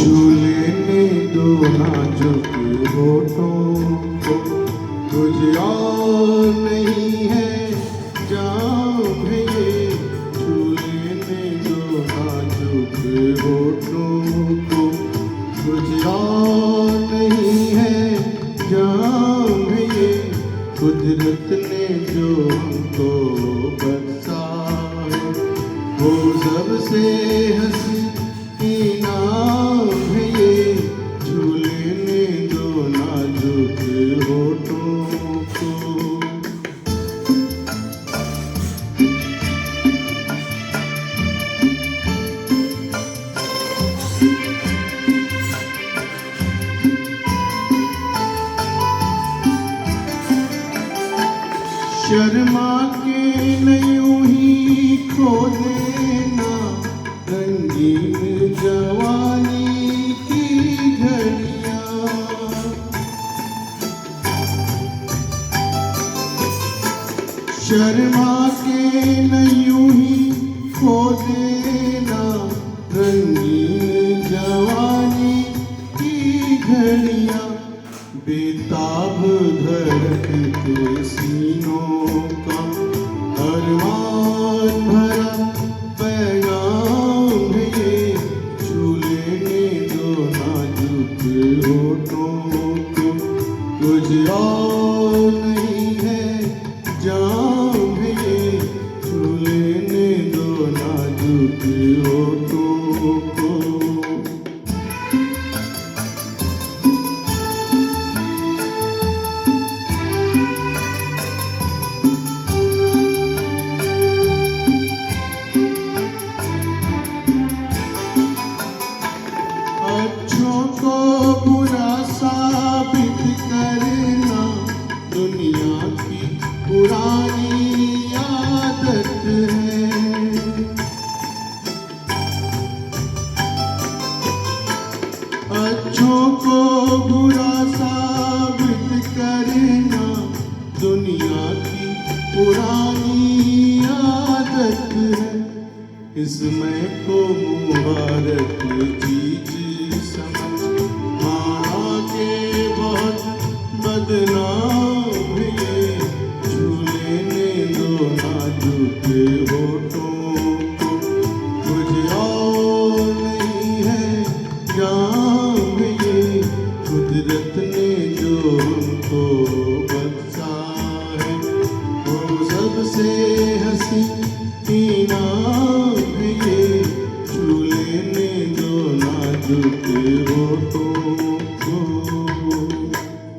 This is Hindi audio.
छू लेने दो नाजुक होठों को, कुछ और नहीं है जाम है ये। छू लेने दो नाजुक होठों को, कुछ और नहीं है जाम है ये। कुदरत ने जो हमको बख्शा है वो सबसे हंसी इनाम है ये। छू लेने दो नाजुक होठों को। शर्मा के न यूं ही खो देना रंगीन जवानी की घड़ियां। शर्मा के न यूं ही खो देना रंगीन जवानी की घड़ियां। बेताब धड़कते सीनों का अरमान भरा पैगाम है ये। छू लेने दो नाजुक होठों को, कुछ और नहीं है जाम है ये। छू लेने दो नाजुक होठों को। अच्छों को बुरा साबित करना दुनिया की पुरानी आदत है। अच्छों को बुरा साबित करना दुनिया की पुरानी आदत है। इसमें को मुबारक चीज समझ माना के बहुत बदनाम है ये। छू लेने दो नाजुक होठों को, कुछ और नहीं है जाम है ये। कुदरत ने जो हमको बख्शा है वो सबसे हंसी इनाम है ये। छू लेने दो नाजुक होठों